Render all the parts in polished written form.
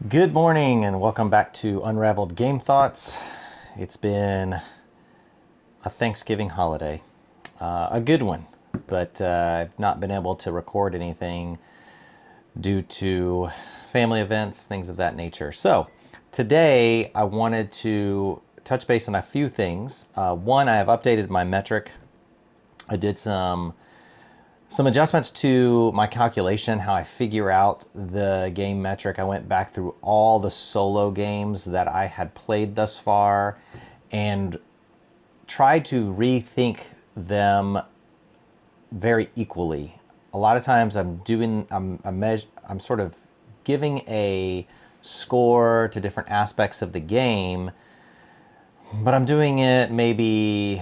Good morning and welcome back to Unraveled Game Thoughts. It's been a Thanksgiving holiday, a good one, but I've not been able to record anything due to family events, things of that nature. So today I wanted to touch base on a few things. One, I have updated my metric. I did some adjustments to my calculation, how I figure out the game metric. I went back through all the solo games that I had played thus far and tried to rethink them very equally. A lot of times I'm sort of giving a score to different aspects of the game, but I'm doing it maybe,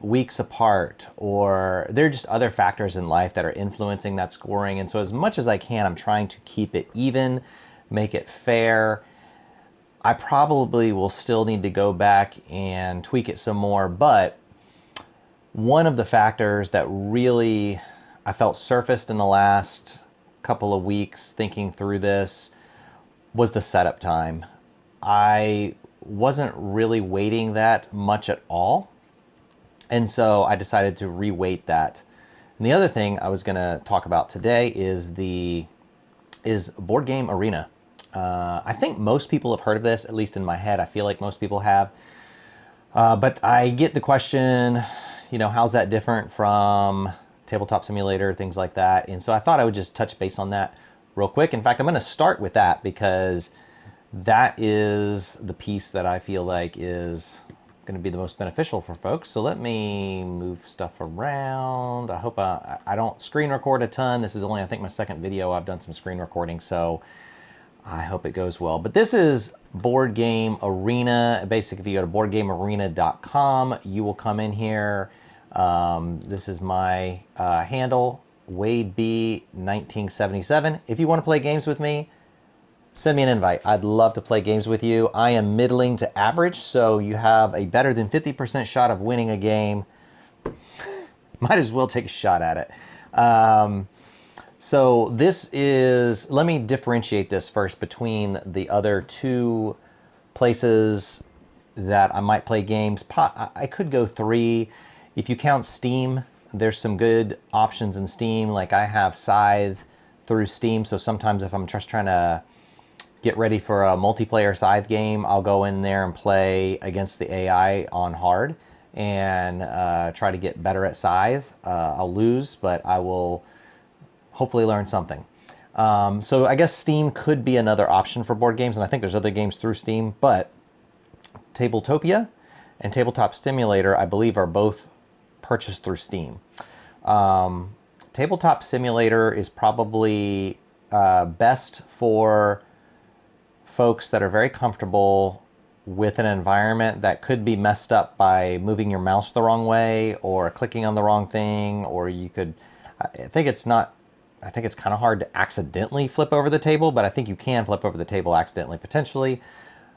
weeks apart, or there are just other factors in life that are influencing that scoring. And so as much as I can, I'm trying to keep it even, make it fair. I probably will still need to go back and tweak it some more, but one of the factors that really I felt surfaced in the last couple of weeks thinking through this was the setup time. I wasn't really waiting that much at all. And so I decided to reweight that. And the other thing I was going to talk about today is Board Game Arena. I think most people have heard of this, at least in my head. I feel like most people have. But I get the question, how's that different from Tabletop Simulator, things like that. And so I thought I would just touch base on that real quick. In fact, I'm going to start with that because that is the piece that I feel like is going to be the most beneficial for folks. So let me move stuff around. I hope I don't screen record a ton. This is only, I think, my second video. I've done some screen recording, so I hope it goes well. But this is Board Game Arena. Basically, if you go to boardgamearena.com, you will come in here. This is my handle, Wade B 1977. If you want to play games with me, send me an invite. I'd love to play games with you. I am middling to average, so you have a better than 50% shot of winning a game. Might as well take a shot at it. So this is, let me differentiate this first between the other two places that I might play games. I could go three. If you count Steam, there's some good options in Steam. Like I have Scythe through Steam, so sometimes if I'm just trying to get ready for a multiplayer Scythe game, I'll go in there and play against the AI on hard and try to get better at Scythe. I'll lose, but I will hopefully learn something. So I guess Steam could be another option for board games, and I think there's other games through Steam, but Tabletopia and Tabletop Simulator, I believe, are both purchased through Steam. Tabletop Simulator is probably best for folks that are very comfortable with an environment that could be messed up by moving your mouse the wrong way or clicking on the wrong thing, or you could, I think it's kind of hard to accidentally flip over the table, but I think you can flip over the table accidentally, potentially.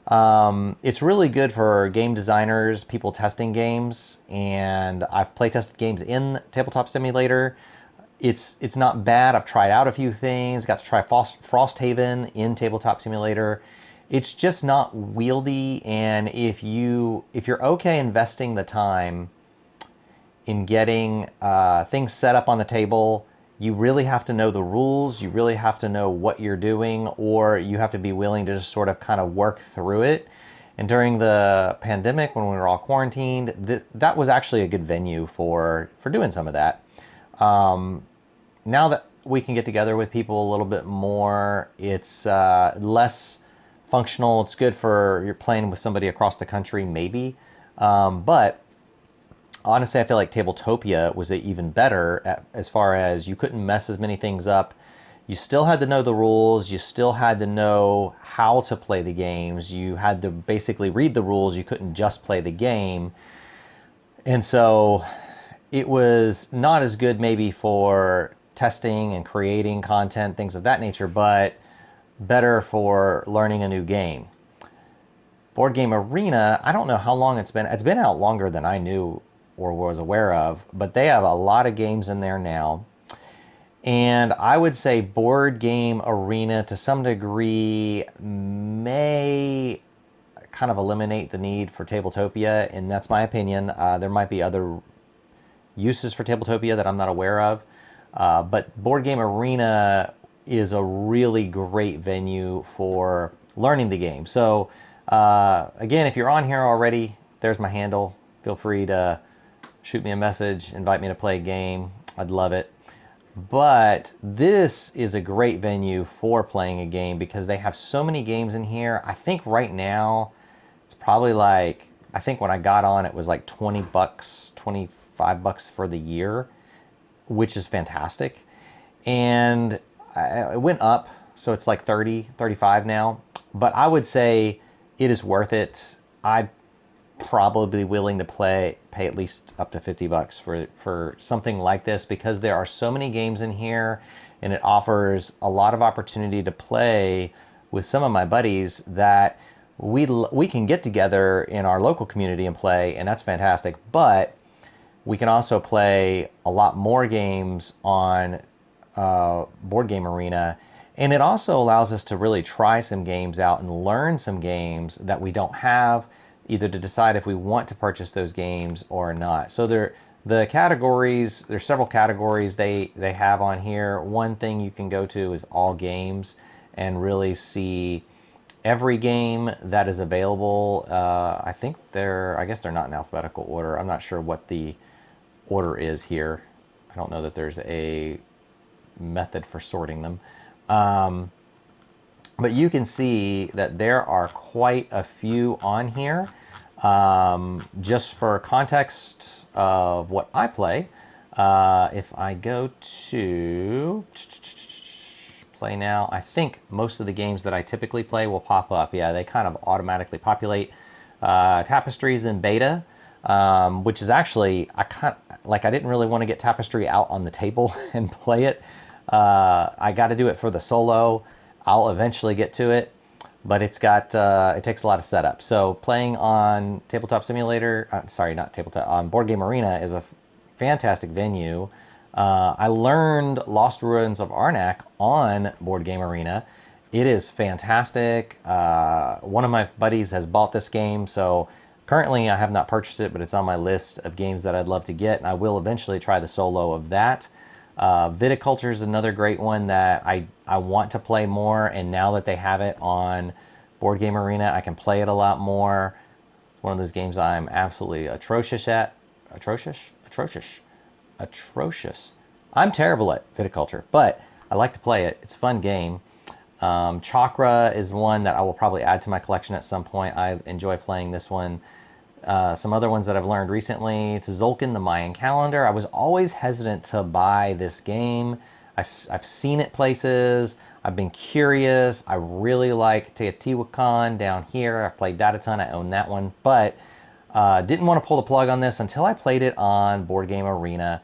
It's really good for game designers, people testing games, and I've play tested games in Tabletop Simulator. It's not bad. I've tried out a few things. Got to try Frosthaven in Tabletop Simulator. It's just not wieldy, and if you're okay investing the time in getting things set up on the table, you really have to know the rules. You really have to know what you're doing, or you have to be willing to just sort of kind of work through it. And during the pandemic, when we were all quarantined, that was actually a good venue for doing some of that. Now that we can get together with people a little bit more, it's less functional. It's good for you're playing with somebody across the country, maybe. But honestly, I feel like Tabletopia was even better as far as you couldn't mess as many things up. You still had to know the rules. You still had to know how to play the games. You had to basically read the rules. You couldn't just play the game. And so it was not as good maybe for testing and creating content, things of that nature, but better for learning a new game. Board Game Arena, I don't know how long it's been. It's been out longer than I knew or was aware of, but they have a lot of games in there now. And I would say Board Game Arena to some degree may kind of eliminate the need for Tabletopia, and that's my opinion. There might be other uses for Tabletopia that I'm not aware of, but Board Game Arena is a really great venue for learning the game. So again, if you're on here already, there's my handle. Feel free to shoot me a message, invite me to play a game. I'd love it. But this is a great venue for playing a game because they have so many games in here. I think right now it's probably like, I think when I got on it was like 20 bucks, 25 bucks for the year, which is fantastic. And it went up, so it's like 30, 35 now. But I would say it is worth it. I'd probably willing to pay at least up to 50 bucks for something like this because there are so many games in here and it offers a lot of opportunity to play with some of my buddies that we can get together in our local community and play, and that's fantastic. But we can also play a lot more games on Board Game Arena, and it also allows us to really try some games out and learn some games that we don't have, either to decide if we want to purchase those games or not. So the categories, there's several categories they have on here. One thing you can go to is all games and really see every game that is available. I guess they're not in alphabetical order. I'm not sure what the order is here. I don't know that there's a method for sorting them. But you can see that there are quite a few on here. Just for context of what I play, if I go to play now, I think most of the games that I typically play will pop up. Yeah, they kind of automatically populate. Tapestry's in beta, which is actually, I didn't really want to get Tapestry out on the table and play it. I got to do it for the solo. I'll eventually get to it, but it takes a lot of setup. So playing on Tabletop Simulator, not Tabletop, on Board Game Arena is a fantastic venue. I learned Lost Ruins of Arnak on Board Game Arena. It is fantastic. One of my buddies has bought this game, so currently I have not purchased it, but it's on my list of games that I'd love to get, and I will eventually try the solo of that. Viticulture is another great one that I want to play more, and now that they have it on Board Game Arena, I can play it a lot more. It's one of those games I'm absolutely atrocious at. Atrocious? I'm terrible at Viticulture, but I like to play it. It's a fun game. Chakra is one that I will probably add to my collection at some point. I enjoy playing this one. Some other ones that I've learned recently, it's Tzolk'in the Mayan Calendar. I was always hesitant to buy this game. I've seen it places. I've been curious. I really like Teotihuacan down here. I've played that a ton. I own that one, but didn't want to pull the plug on this until I played it on Board Game Arena.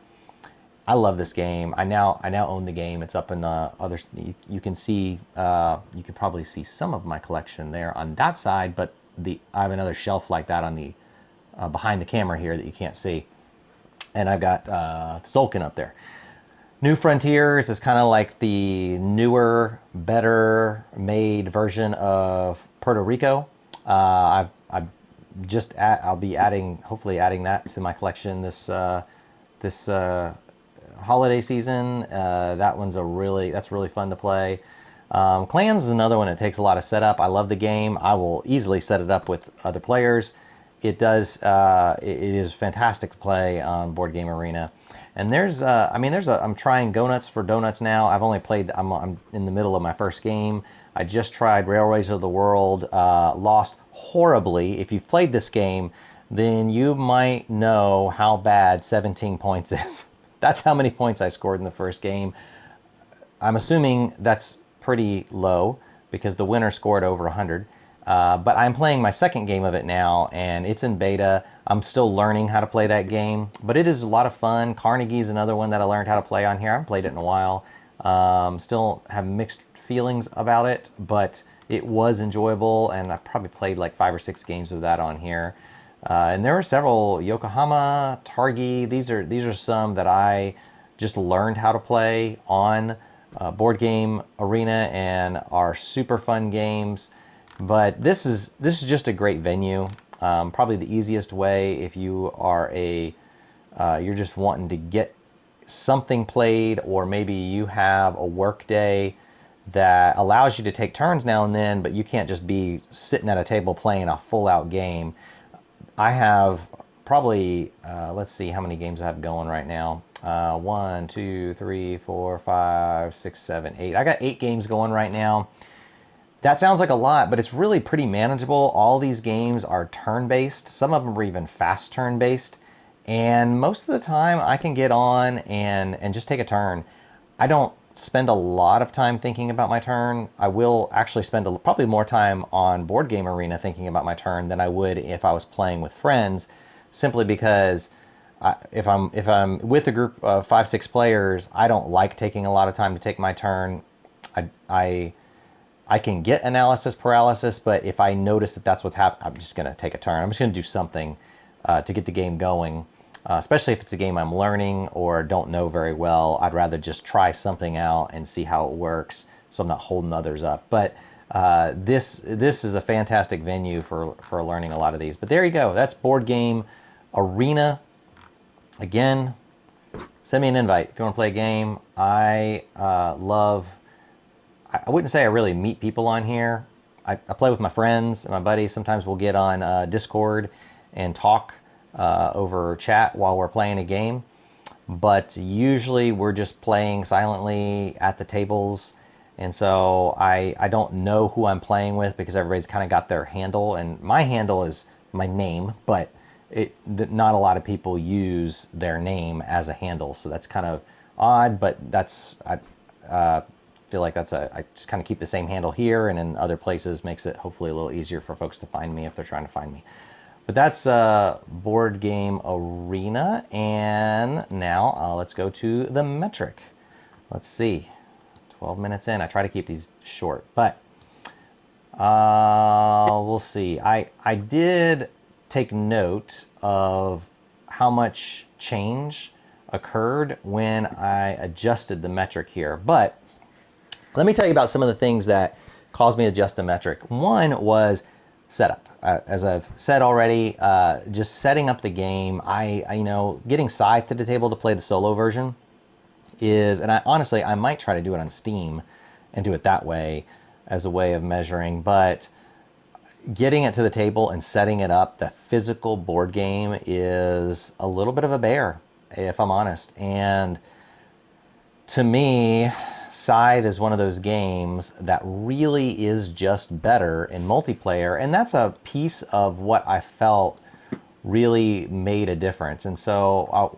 I love this game. I now own the game. It's up in other. You can see. You can probably see some of my collection there on that side, but I have another shelf like that on the behind the camera here that you can't see, and I've got Tzolk'in up there. New Frontiers is kind of like the newer, better made version of Puerto Rico. I'll be hopefully adding that to my collection this holiday season. That's really fun to play. Clans is another one that takes a lot of setup. I love the game. I will easily set it up with other players. It is fantastic to play on Board Game Arena. And I'm trying Go Nuts for Donuts now. I'm in the middle of my first game. I just tried Railways of the World, lost horribly. If you've played this game, then you might know how bad 17 points is. That's how many points I scored in the first game. I'm assuming that's pretty low because the winner scored over 100. But I'm playing my second game of it now, and it's in beta. I'm still learning how to play that game, but it is a lot of fun. Carnegie's another one that I learned how to play on here. I haven't played it in a while. Still have mixed feelings about it, but it was enjoyable, and I probably played like 5 or 6 games of that on here. And there were several, Yokohama, Targi. These are some that I just learned how to play on Board Game Arena and are super fun games. But this is just a great venue. Probably the easiest way if you are you're just wanting to get something played, or maybe you have a work day that allows you to take turns now and then, but you can't just be sitting at a table playing a full-out game. I have probably, let's see how many games I have going right now. 1, 2, 3, 4, 5, 6, 7, 8. I got 8 games going right now. That sounds like a lot, but it's really pretty manageable. All these games are turn-based. Some of them are even fast turn-based. And most of the time I can get on and just take a turn. I don't spend a lot of time thinking about my turn. I will actually spend probably more time on Board Game Arena thinking about my turn than I would if I was playing with friends, simply because if I'm with a group of 5, 6 players, I don't like taking a lot of time to take my turn. I can get analysis paralysis, but if I notice that that's what's happening, I'm just going to take a turn. I'm just going to do something to get the game going, especially if it's a game I'm learning or don't know very well. I'd rather just try something out and see how it works so I'm not holding others up. But this is a fantastic venue for learning a lot of these. But there you go. That's Board Game Arena. Again, send me an invite if you want to play a game. I wouldn't say I really meet people on here. I play with my friends and my buddies. Sometimes we'll get on Discord and talk over chat while we're playing a game. But usually we're just playing silently at the tables. And so I don't know who I'm playing with because everybody's kind of got their handle. And my handle is my name, but not a lot of people use their name as a handle. So that's kind of odd, but I feel like I just kind of keep the same handle here, and in other places makes it hopefully a little easier for folks to find me if they're trying to find me. But that's Board Game Arena, and now let's go to the metric. Let's see, 12 minutes in. I try to keep these short, but we'll see. I did take note of how much change occurred when I adjusted the metric here, but let me tell you about some of the things that caused me to adjust the metric. One was setup. As I've said already, just setting up the game. Getting Scythe to the table to play the solo version and honestly, I might try to do it on Steam and do it that way as a way of measuring, but getting it to the table and setting it up, the physical board game, is a little bit of a bear, if I'm honest. And to me, Scythe is one of those games that really is just better in multiplayer, and that's a piece of what I felt really made a difference. And so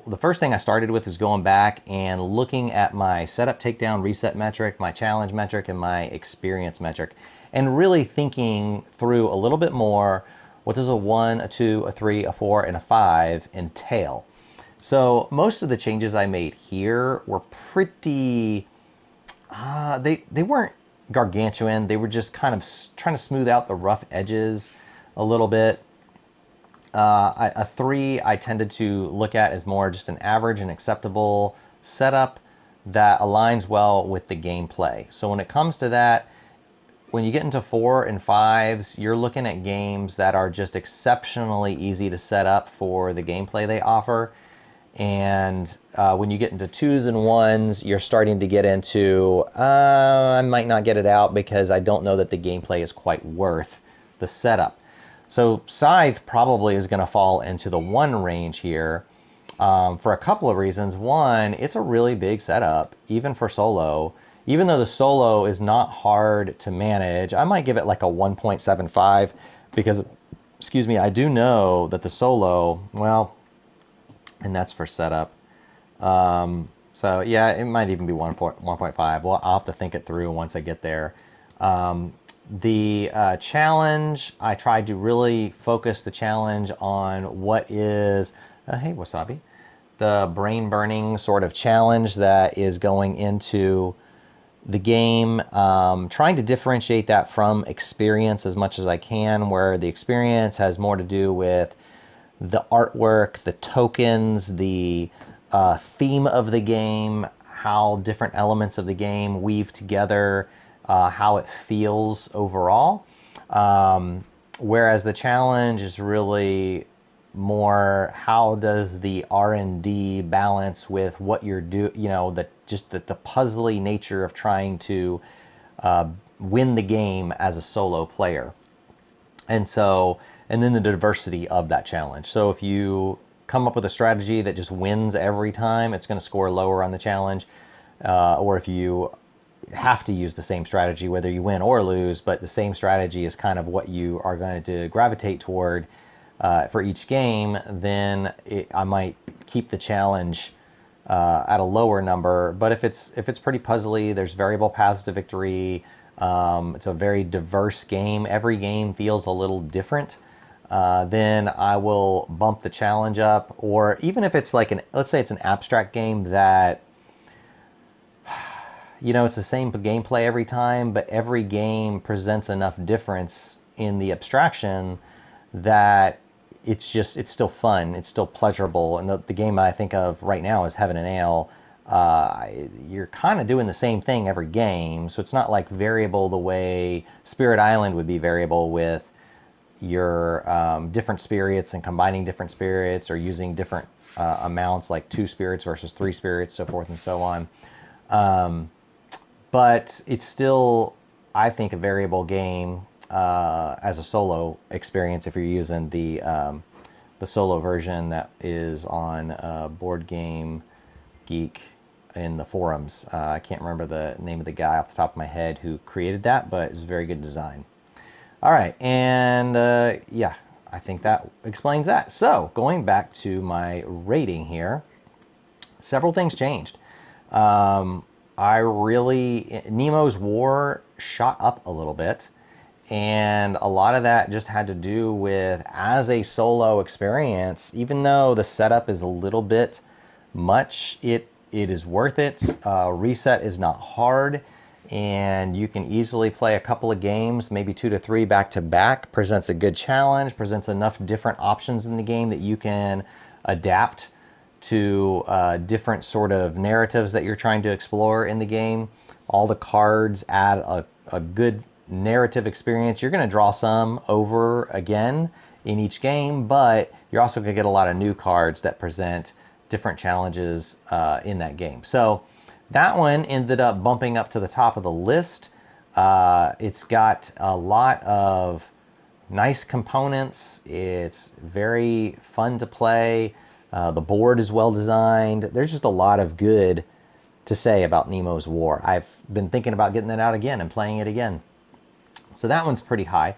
the first thing I started with is going back and looking at my setup, takedown, reset metric, my challenge metric, and my experience metric, and really thinking through a little bit more, what does a 1, a 2, a 3, a 4, and a 5 entail? So most of the changes I made here were pretty, they weren't gargantuan. They were just kind of trying to smooth out the rough edges a little bit. A 3 I tended to look at as more just an average and acceptable setup that aligns well with the gameplay. So when it comes to that, when you get into 4 and 5s, you're looking at games that are just exceptionally easy to set up for the gameplay they offer. And when you get into 2s and 1s, you're starting to get into, I might not get it out because I don't know that the gameplay is quite worth the setup. So Scythe probably is going to fall into the 1 range here for a couple of reasons. One, it's a really big setup, even for solo. Even though the solo is not hard to manage, I might give it like a 1.75 because, excuse me, I do know that the solo, well, and that's for setup. So yeah, it might even be 1.5. Well, I'll have to think it through once I get there. The challenge, I tried to really focus the challenge on what is, hey Wasabi, the brain burning sort of challenge that is going into the game, trying to differentiate that from experience as much as I can, where the experience has more to do with the artwork, the tokens, the theme of the game, how different elements of the game weave together, how it feels overall. Whereas the challenge is really more how does the R&D balance with what you're the puzzly nature of trying to win the game as a solo player. And so, and then the diversity of that challenge. So if you come up with a strategy that just wins every time, it's going to score lower on the challenge. Or if you have to use the same strategy, whether you win or lose, but the same strategy is kind of what you are going to gravitate toward for each game, then I might keep the challenge at a lower number. But if it's pretty puzzly, there's variable paths to victory. It's a very diverse game. Every game feels a little different. Then I will bump the challenge up. Or even if it's like let's say it's an abstract game that, it's the same gameplay every time, but every game presents enough difference in the abstraction that it's still fun, it's still pleasurable. And the game I think of right now is Heaven and Ale. You're kind of doing the same thing every game, so it's not like variable the way Spirit Island would be variable with your different spirits and combining different spirits, or using different amounts like 2 spirits versus 3 spirits, so forth and so on. But it's still, I think, a variable game as a solo experience if you're using the solo version that is on Board Game Geek in the forums. I can't remember the name of the guy off the top of my head who created that, but it's a very good design. All right, and yeah, I think that explains that. So going back to my rating here, several things changed. Nemo's War shot up a little bit, and a lot of that just had to do with, as a solo experience, even though the setup is a little bit much, it is worth it. Reset is not hard, and you can easily play a couple of games, maybe 2 to 3 back to back. Presents a good challenge, presents enough different options in the game that you can adapt to different sort of narratives that you're trying to explore in the game. All the cards add a good narrative experience. You're going to draw some over again in each game, but you're also going to get a lot of new cards that present different challenges in that game. So that one ended up bumping up to the top of the list. It's got a lot of nice components. It's very fun to play. The board is well designed. There's just a lot of good to say about Nemo's War. I've been thinking about getting it out again and playing it again. So that one's pretty high.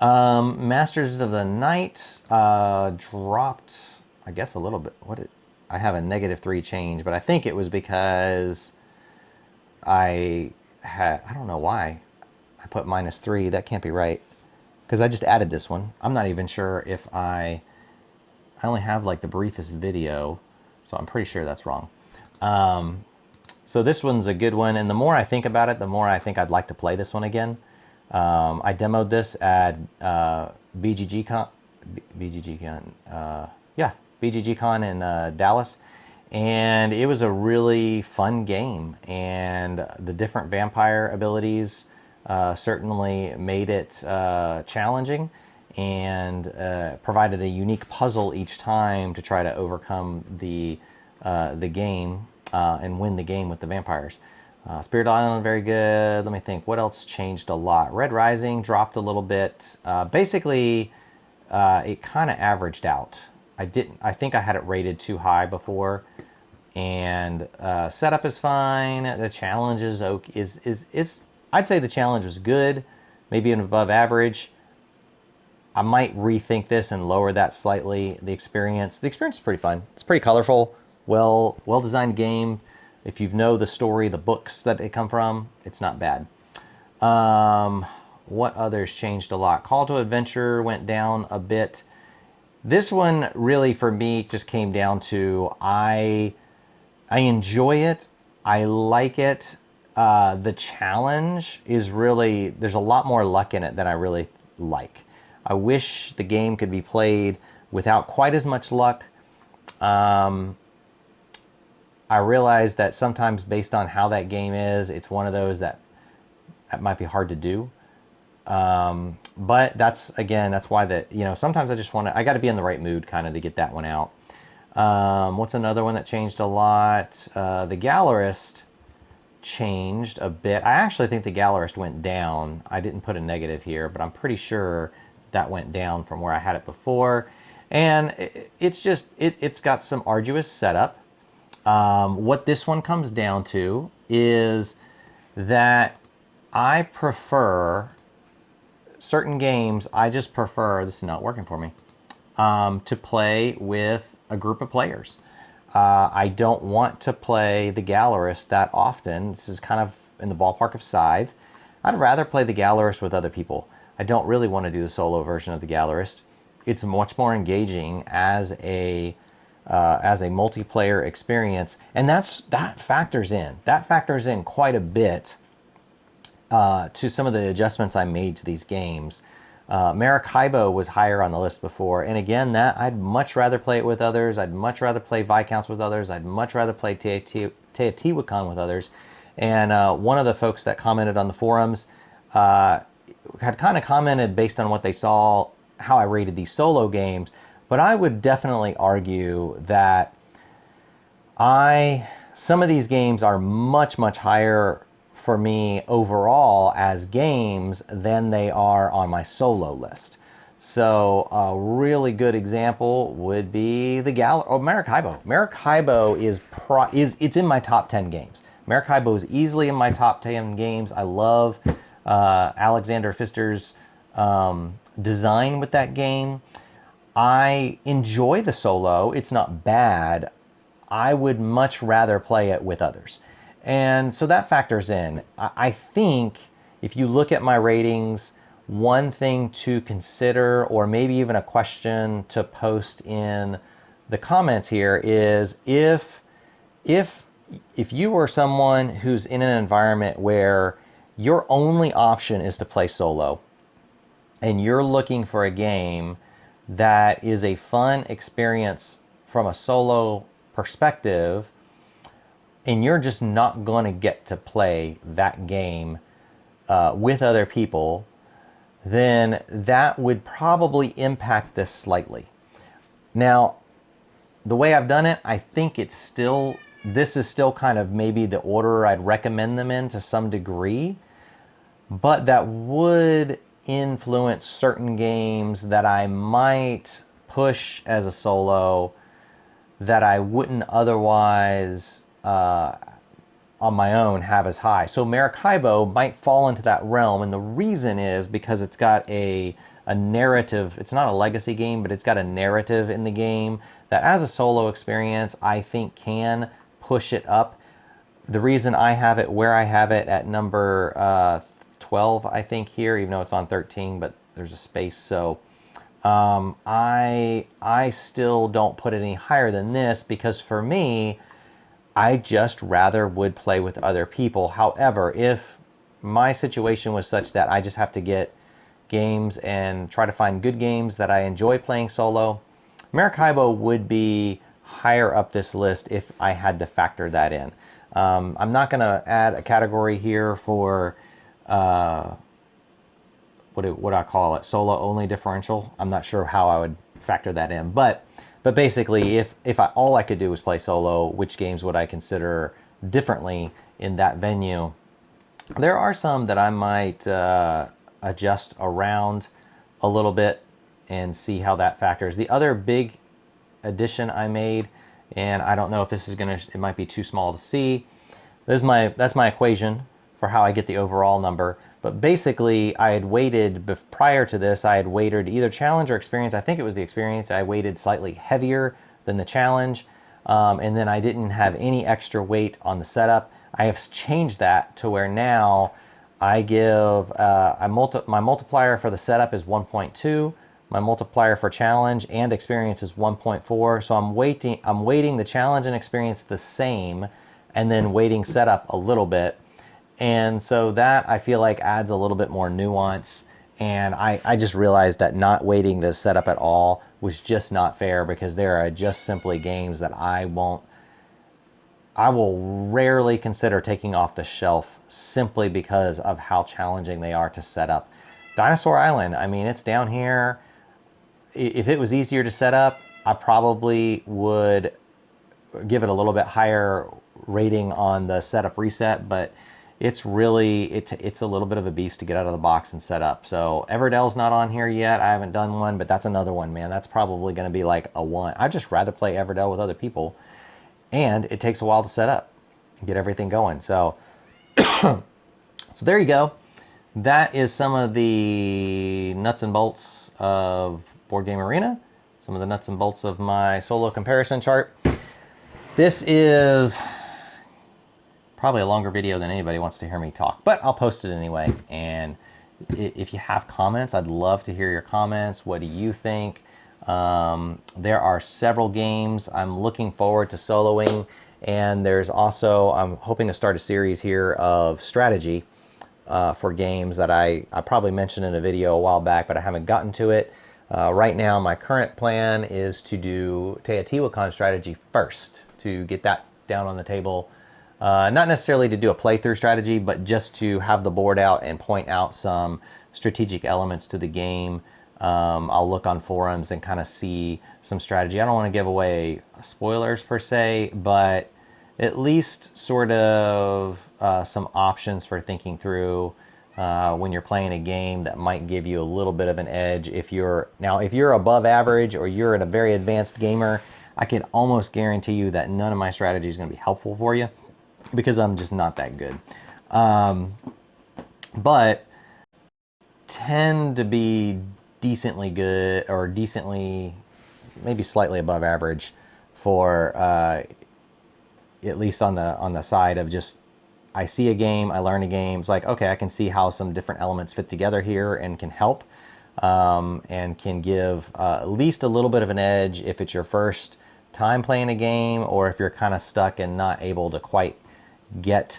Masters of the Night dropped, I guess, a little bit. I have a -3 change, but I think it was because I don't know why I put -3. That can't be right, because I just added this one. I'm not even sure if I only have like the briefest video, so I'm pretty sure that's wrong. So this one's a good one, and the more I think about it, the more I think I'd like to play this one again. I demoed this at BGG Con in Dallas, and it was a really fun game, and the different vampire abilities certainly made it challenging, and provided a unique puzzle each time to try to overcome the game and win the game with the vampires. Spirit Island, very good. Let me think, what else changed a lot? Red Rising dropped a little bit. Basically, it kind of averaged out. I think I had it rated too high before, and setup is fine. The challenge is okay. I'd say the challenge was good, maybe an above average. I might rethink this and lower that slightly. The experience is pretty fun. It's pretty colorful, well designed game. If you know the story, the books that they come from, it's not bad. What others changed a lot? Call to Adventure went down a bit. This one really for me just came down to I enjoy it. I like it. The challenge is really, there's a lot more luck in it than I really like. I wish the game could be played without quite as much luck. I realize that sometimes based on how that game is, it's one of those that might be hard to do. But that's, again, that's why that, sometimes I just want to, I got to be in the right mood kind of to get that one out. What's another one that changed a lot? The Gallerist changed a bit. I actually think the Gallerist went down. I didn't put a negative here, but I'm pretty sure that went down from where I had it before. And it's just, it's got some arduous setup. What this one comes down to is that I prefer certain games, I just prefer, this is not working for me, to play with a group of players. I don't want to play the Gallerist that often. This is kind of in the ballpark of Scythe. I'd rather play the Gallerist with other people. I don't really want to do the solo version of the Gallerist. It's much more engaging as a multiplayer experience, and that factors in. That factors in quite a bit to some of the adjustments I made to these games. Maracaibo was higher on the list before, and again, that I'd much rather play it with others. I'd much rather play Viscounts with others. I'd much rather play Teotihuacan with others. And one of the folks that commented on the forums had kind of commented based on what they saw, how I rated these solo games. But I would definitely argue that some of these games are much, much higher for me overall as games than they are on my solo list. So a really good example would be the Maracaibo. Maracaibo is it's in my top 10 games. Maracaibo is easily in my top 10 games. I love Alexander Pfister's design with that game. I enjoy the solo. It's not bad. I would much rather play it with others. And so that factors in. I think if you look at my ratings, one thing to consider, or maybe even a question to post in the comments here, is if you are someone who's in an environment where your only option is to play solo, and you're looking for a game that is a fun experience from a solo perspective, and you're just not going to get to play that game with other people, then that would probably impact this slightly. Now, the way I've done it, I think this is still kind of maybe the order I'd recommend them in to some degree, but that would influence certain games that I might push as a solo that I wouldn't otherwise on my own have as high. So Maracaibo might fall into that realm, and the reason is because it's got a narrative. It's not a legacy game, but it's got a narrative in the game that as a solo experience I think can push it up. The reason I have it where I have it at number 12, I think, here, even though it's on 13, but there's a space, so I still don't put it any higher than this, because for me, I just rather would play with other people. However, if my situation was such that I just have to get games and try to find good games that I enjoy playing solo, Maracaibo would be higher up this list if I had to factor that in. I'm not going to add a category here for what do I call it? Solo only differential. I'm not sure how I would factor that in, but basically, if all I could do was play solo, which games would I consider differently in that venue? There are some that I might adjust around a little bit and see how that factors. The other big addition I made, and I don't know if this is it might be too small to see. That's my equation for how I get the overall number. But basically, I had weighted, prior to this, I had weighted either challenge or experience. I think it was the experience. I weighted slightly heavier than the challenge. And then I didn't have any extra weight on the setup. I have changed that to where now I give, my multiplier for the setup is 1.2. My multiplier for challenge and experience is 1.4. So I'm weighting the challenge and experience the same, and then weighting setup a little bit. And so that, I feel like, adds a little bit more nuance. And I just realized that not weighting the setup at all was just not fair, because there are just simply games that I won't I will rarely consider taking off the shelf simply because of how challenging they are to set up. Dinosaur Island, I mean, it's down here. If it was easier to set up, I probably would give it a little bit higher rating on the setup reset, but it's really, it's a little bit of a beast to get out of the box and set up. So Everdell's not on here yet. I haven't done one, but that's another one, man. That's probably going to be like a 1. I'd just rather play Everdell with other people, and it takes a while to set up, get everything going. So, so there you go. That is some of the nuts and bolts of Board Game Arena, some of the nuts and bolts of my solo comparison chart. This is probably a longer video than anybody wants to hear me talk, but I'll post it anyway. And if you have comments, I'd love to hear your comments. What do you think? There are several games I'm looking forward to soloing, and there's also, I'm hoping to start a series here of strategy for games that I probably mentioned in a video a while back, but I haven't gotten to it. Right now, my current plan is to do Teotihuacan strategy first, to get that down on the table. Not necessarily to do a playthrough strategy, but just to have the board out and point out some strategic elements to the game. I'll look on forums and kind of see some strategy. I don't want to give away spoilers per se, but at least sort of some options for thinking through when you're playing a game that might give you a little bit of an edge. If you're above average or you're a very advanced gamer, I can almost guarantee you that none of my strategy is going to be helpful for you, because I'm just not that good. But tend to be decently good, or decently, maybe slightly above average for at least on the side of just, I see a game, I learn a game, it's like, okay, I can see how some different elements fit together here and can help, and can give at least a little bit of an edge if it's your first time playing a game, or if you're kind of stuck and not able to quite get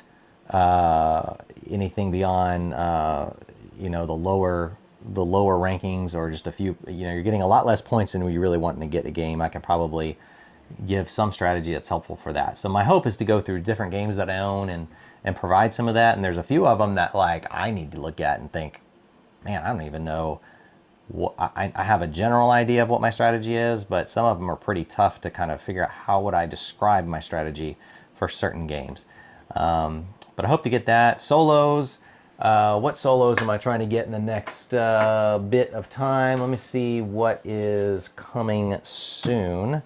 anything beyond the lower rankings, or just a few, you're getting a lot less points than you really want to get a game. I can probably give some strategy that's helpful for that. So my hope is to go through different games that I own and provide some of that. And there's a few of them that, like, I need to look at and think, man, I don't even know what, I have a general idea of what my strategy is, but some of them are pretty tough to kind of figure out how would I describe my strategy for certain games. But I hope to get that. Solos, what solos am I trying to get in the next bit of time? Let me see what is coming soon.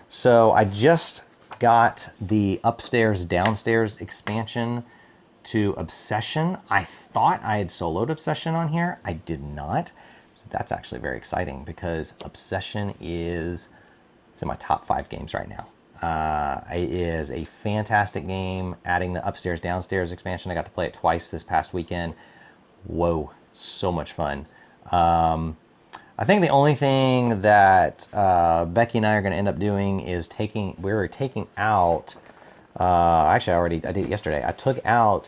So I just got the upstairs downstairs expansion to Obsession. I thought I had soloed Obsession on here. I did not. So that's actually very exciting, because Obsession it's in my top 5 games right now. It is a fantastic game. Adding the upstairs downstairs expansion, I got to play it twice this past weekend. Whoa, so much fun. I think the only thing that Becky and I are going to end up doing is we're taking out, actually I did it yesterday. I took out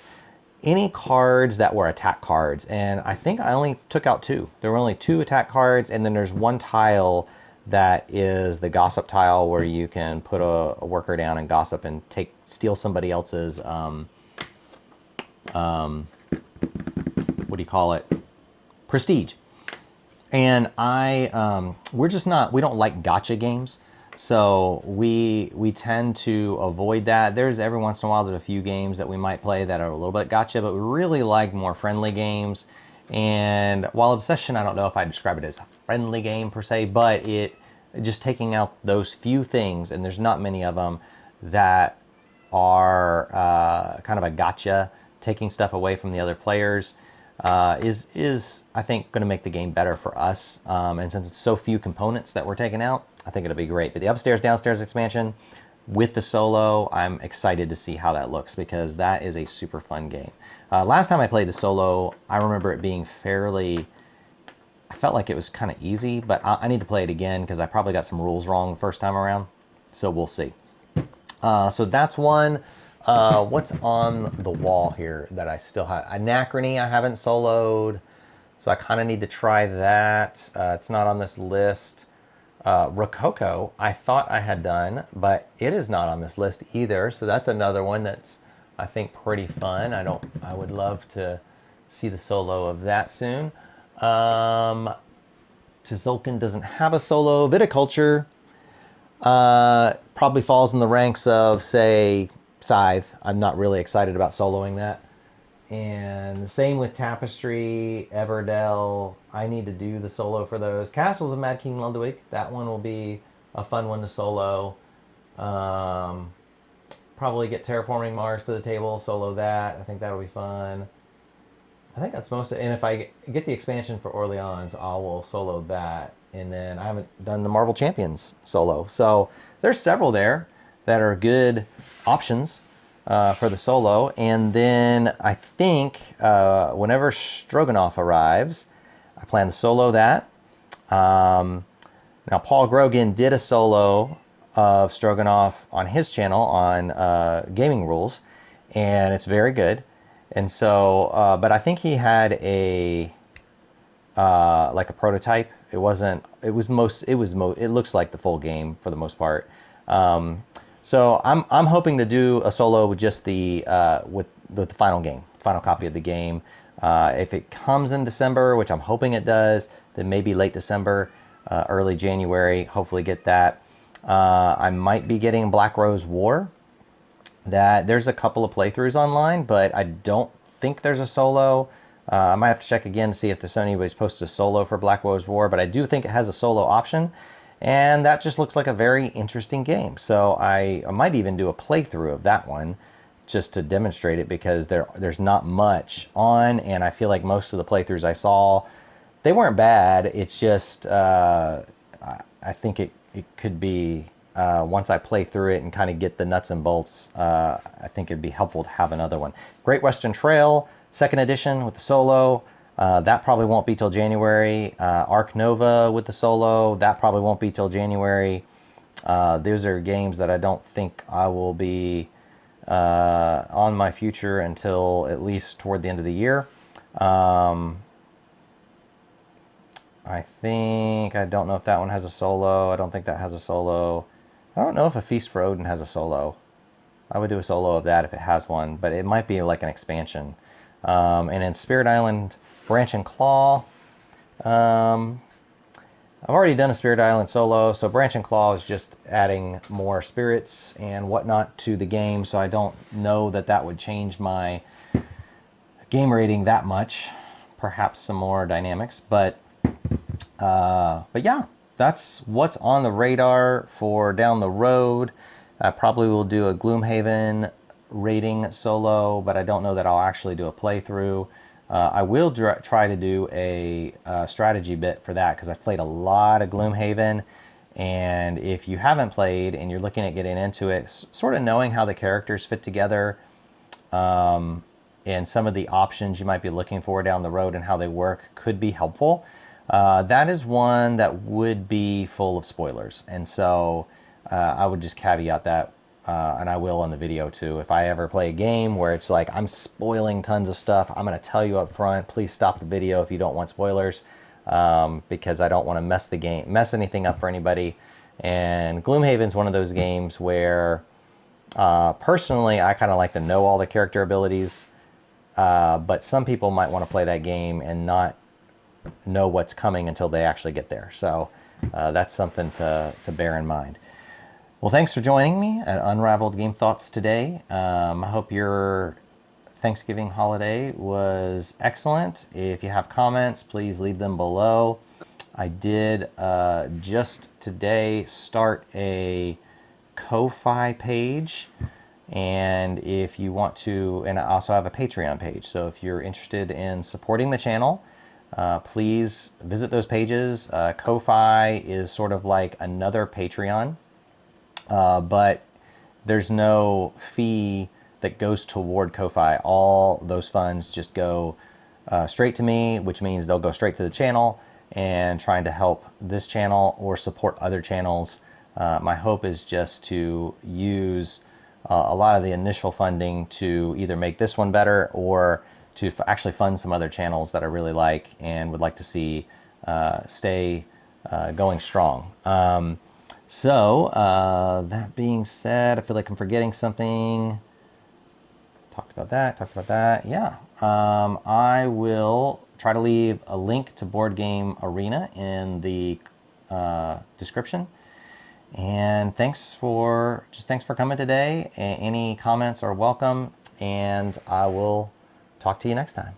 any cards that were attack cards, and I think I only took out 2. There were only 2 attack cards, and then there's one tile that is the gossip tile, where you can put a worker down and gossip and steal somebody else's what do you call it, prestige. And we don't like gotcha games, so we tend to avoid that. There's every once in a while, there's a few games that we might play that are a little bit gotcha, but we really like more friendly games. And while Obsession, I don't know if I describe it as a friendly game per se, but just taking out those few things, and there's not many of them, that are kind of a gotcha, taking stuff away from the other players, is I think going to make the game better for us. And since it's so few components that we're taking out, I think it'll be great. But the upstairs downstairs expansion with the solo, I'm excited to see how that looks, because that is a super fun game. Last time I played the solo, I remember it being I felt like it was kind of easy, but I need to play it again, because I probably got some rules wrong the first time around. So we'll see. So that's one. What's on the wall here that I still have? Anachrony I haven't soloed, so I kind of need to try that. It's not on this list. Rococo, I thought I had done, but it is not on this list either. So that's another one that's, I think, pretty fun. I would love to see the solo of that soon. Tzolk'in doesn't have a solo. Viticulture probably falls in the ranks of, say, Scythe. I'm not really excited about soloing that. And the same with Tapestry, Everdell. I need to do the solo for those. Castles of Mad King Ludwig. That one will be a fun one to solo. Probably get Terraforming Mars to the table, solo that. I think that'll be fun. I think that's most of it. And if I get the expansion for Orleans, I will solo that. And then I haven't done the Marvel Champions solo. So there's several there that are good options for the solo. And then I think whenever Stroganoff arrives, I plan to solo that. Now, Paul Grogan did a solo of Stroganoff on his channel on Gaming Rules, and it's very good. And so, but I think he had a like a prototype. It wasn't. It was most. It was. It looks like the full game for the most part. So I'm hoping to do a solo with just with the final game, final copy of the game. If it comes in December, which I'm hoping it does, then maybe late December, early January. Hopefully get that. I might be getting Black Rose War. That there's a couple of playthroughs online, but I don't think there's a solo. I might have to check again to see if there's anybody's posted a solo for Black Rose War, but I do think it has a solo option, and that just looks like a very interesting game. So I might even do a playthrough of that one just to demonstrate it, because there's not much on, and I feel like most of the playthroughs I saw, they weren't bad. It's just I think it could be once I play through it and kind of get the nuts and bolts, I think it'd be helpful to have another one. Great Western Trail, 2nd edition with the solo. That probably won't be till January. Arc Nova with the solo. That probably won't be till January. Those are games that I don't think I will be on my future until at least toward the end of the year. I don't know if that one has a solo. I don't think that has a solo. I don't know if A Feast for Odin has a solo. I would do a solo of that if it has one, but it might be like an expansion. And in Spirit Island Branch and Claw, I've already done a Spirit Island solo, so Branch and Claw is just adding more spirits and whatnot to the game, so I don't know that that would change my game rating that much. Perhaps some more dynamics, but yeah, that's what's on the radar for down the road. I probably will do a Gloomhaven rating solo, but I don't know that I'll actually do a playthrough. I will try to do a strategy bit for that, because I've played a lot of Gloomhaven, and if you haven't played and you're looking at getting into it, sort of knowing how the characters fit together, and some of the options you might be looking for down the road and how they work could be helpful. That is one that would be full of spoilers, and so I would just caveat that, and I will in the video too. If I ever play a game where it's like I'm spoiling tons of stuff, I'm going to tell you up front, please stop the video if you don't want spoilers, because I don't want to mess anything up for anybody. And Gloomhaven's one of those games where personally I kind of like to know all the character abilities, but some people might want to play that game and not know what's coming until they actually get there. So that's something to bear in mind. Well, thanks for joining me at Unraveled Game Thoughts today. I hope your Thanksgiving holiday was excellent. If you have comments, please leave them below. I did just today start a Ko-Fi page, and if you want to, and I also have a Patreon page, so if you're interested in supporting the channel, please visit those pages. Ko-Fi is sort of like another Patreon, but there's no fee that goes toward Ko-Fi. All those funds just go straight to me, which means they'll go straight to the channel and trying to help this channel or support other channels. My hope is just to use a lot of the initial funding to either make this one better or to actually fund some other channels that I really like and would like to see stay going strong. That being said, I feel like I'm forgetting something. Talked about that. Yeah. I will try to leave a link to Board Game Arena in the description. And thanks for coming today. Any comments are welcome, and I will talk to you next time.